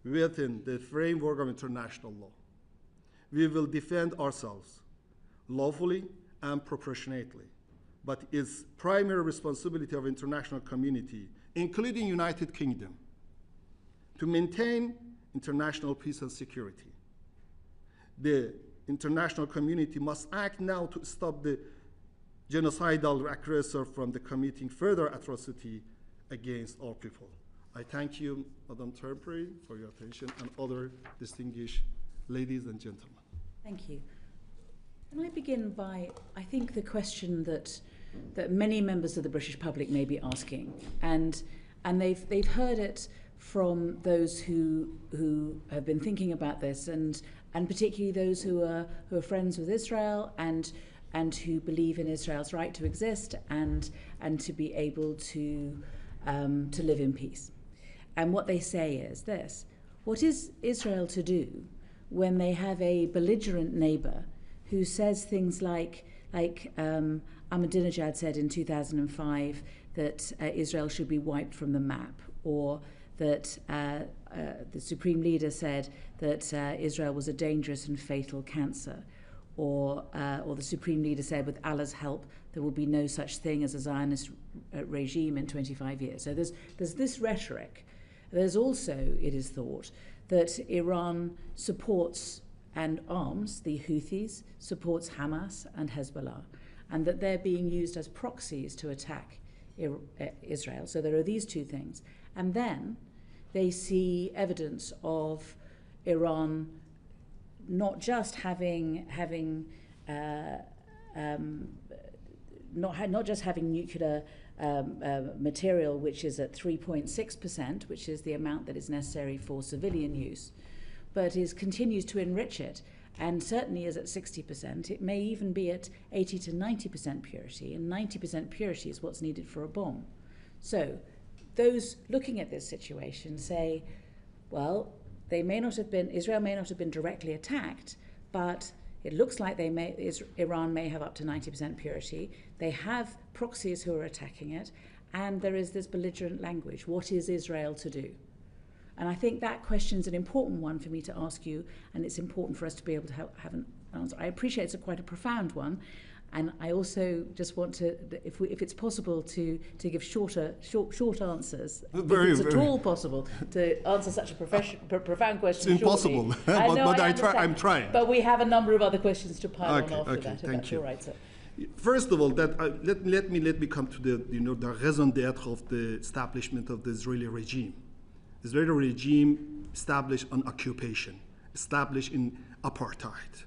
within the framework of international law. We will defend ourselves lawfully and proportionately, but it's primary responsibility of international community, including United Kingdom, to maintain international peace and security. The international community must act now to stop the genocidal aggressor from the committing further atrocity against our people. I thank you, Madam Terpre, for your attention, and other distinguished ladies and gentlemen. Thank you. Can I begin by, I think, the question that many members of the British public may be asking, and they've heard it from those who have been thinking about this, and particularly those who are friends with Israel and who believe in Israel's right to exist and to be able to live in peace. And what they say is this: what is Israel to do when they have a belligerent neighbor who says things like Ahmadinejad said in 2005 that Israel should be wiped from the map, or that the Supreme Leader said that Israel was a dangerous and fatal cancer, or the Supreme Leader said, with Allah's help, there will be no such thing as a Zionist regime in 25 years. So there's this rhetoric. There's also, it is thought, that Iran supports and arms the Houthis, supports Hamas and Hezbollah, and that they're being used as proxies to attack Israel. So there are these two things. And then they see evidence of Iran not just having nuclear material, which is at 3.6%, which is the amount that is necessary for civilian use, but continues to enrich it, and certainly is at 60%. It may even be at 80 to 90% purity, and 90% purity is what's needed for a bomb. So those looking at this situation say, well, Israel may not have been directly attacked, but it looks like Iran may have up to 90% purity. They have proxies who are attacking it, and there is this belligerent language. What is Israel to do? And I think that question is an important one for me to ask you, and it's important for us to be able to have an answer. I appreciate it's quite a profound one, and I also just want to, if it's possible, to give short answers. If it's at all possible to answer such a profound question. It's impossible, I'm trying. But we have a number of other questions to pile on after that. If that's all right, sir. First of all, let me come to the raison d'être of the establishment of the Israeli regime. The Israeli regime established on occupation, established in apartheid,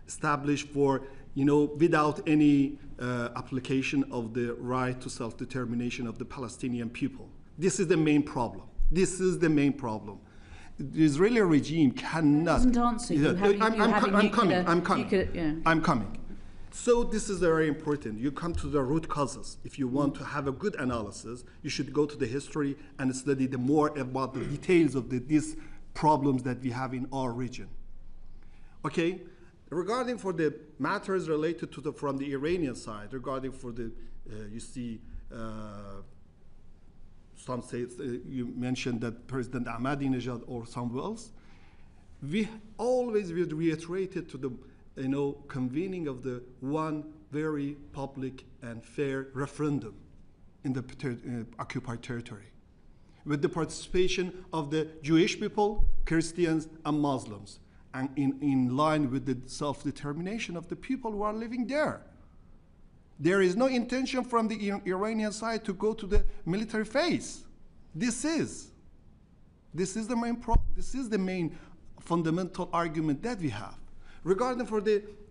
established for, without any application of the right to self-determination of the Palestinian people. This is the main problem. The Israeli regime cannot. Doesn't answer you. I'm coming. So this is very important. You come to the root causes. If you want to have a good analysis, you should go to the history and study more about the details of these problems that we have in our region. Okay, regarding for the matters related to from the Iranian side, regarding for the, some say, you mentioned that President Ahmadinejad or someone else, we always reiterated to the convening of the one very public and fair referendum in the occupied territory, with the participation of the Jewish people, Christians, and Muslims, and in line with the self-determination of the people who are living there. There is no intention from the Iranian side to go to the military phase. This is the main problem. This is the main fundamental argument that we have. Regarding for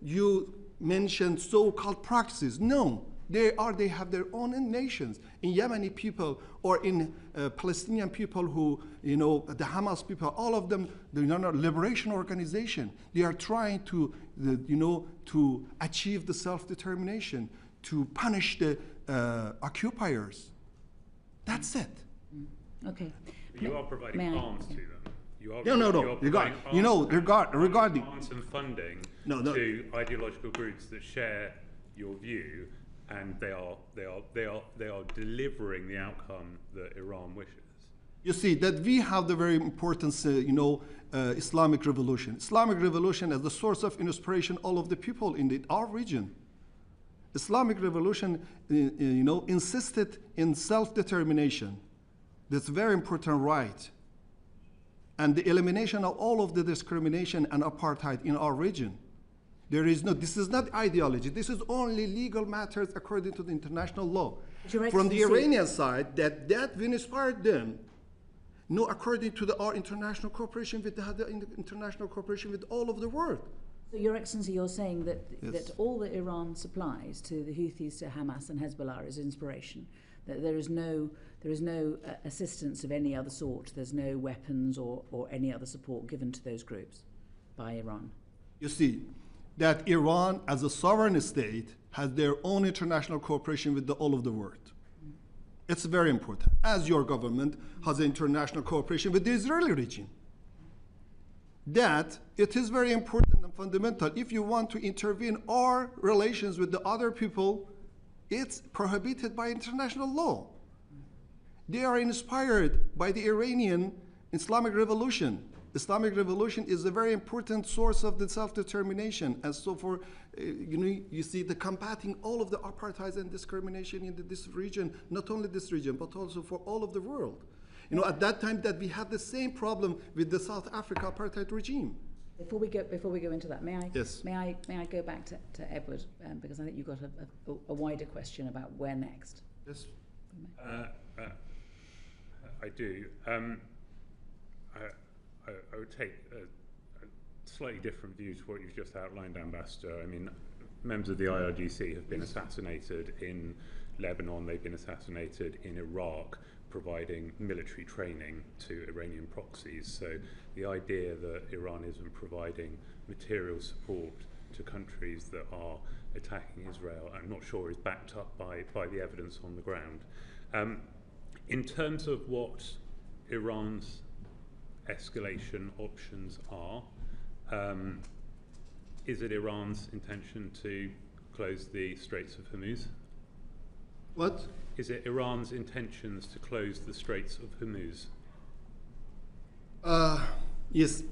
you mentioned so-called practices, no, they have their own nations. In Yemeni people or in Palestinian people who, the Hamas people, all of them, the liberation organization, they are trying to, to achieve the self-determination, to punish the occupiers. That's it. Okay. But you are providing arms to them. Regarding arms and funding to ideological groups that share your view, and they are delivering the outcome that Iran wishes. You see that we have the very important, Islamic revolution. Islamic revolution as the source of inspiration all of the people in our region. Islamic revolution, insisted in self-determination. That's a very important right. And the elimination of all of the discrimination and apartheid in our region. This is not ideology. This is only legal matters according to the international law. From the Iranian side, that will inspire them. No, according to our international cooperation with international cooperation with all of the world. So, Your Excellency, you're saying that Yes. that all that Iran supplies to the Houthis, to Hamas and Hezbollah is inspiration. That there is no assistance of any other sort. There's no weapons or any other support given to those groups by Iran. You see, that Iran, as a sovereign state, has their own international cooperation with all of the world. It's very important, as your government has international cooperation with the Israeli regime. That it is very important and fundamental. If you want to intervene our relations with the other people, it's prohibited by international law. They are inspired by the Iranian Islamic revolution. Islamic revolution is a very important source of the self-determination. And so for, you see the combating all of the apartheid and discrimination in this region, not only this region, but also for all of the world. At that time that we had the same problem with the South Africa apartheid regime. Before we go into that, may I? Yes. May I go back to Edward, because I think you've got a wider question about where next. Yes. I do. I would take a slightly different view to what you've just outlined, Ambassador. I mean, members of the IRGC have been assassinated in Lebanon, they've been assassinated in Iraq, providing military training to Iranian proxies. So the idea that Iran isn't providing material support to countries that are attacking Israel, I'm not sure is backed up by the evidence on the ground. In terms of what Iran's escalation options are, is it Iran's intention to close the Straits of Hormuz? What? Is it Iran's intentions to close the Straits of Hormuz? Yes.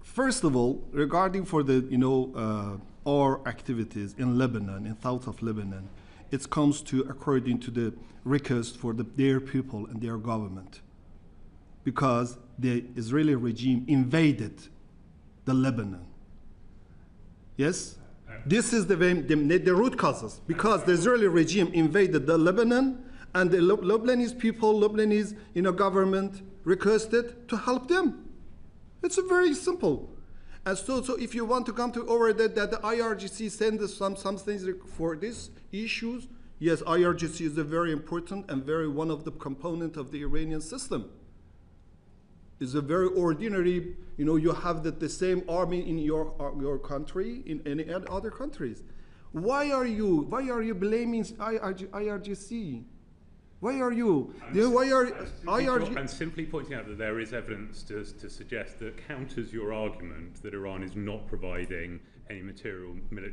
First of all, regarding for the our activities in Lebanon, in south of Lebanon, it comes to according to the request for their people and their government, because the Israeli regime invaded the Lebanon. Yes. This is the root causes, because the Israeli regime invaded the Lebanon, and the Lebanese people, Lebanese government requested to help them. It's very simple. And so if you want to come to over that the IRGC send us some things for these issues, yes, IRGC is a very important and very one of the component of the Iranian system. It's a very ordinary, you have the same army in your country, in any other countries. Why are you blaming IRGC? Why are you? I'm simply pointing out that there is evidence to suggest that counters your argument that Iran is not providing any material military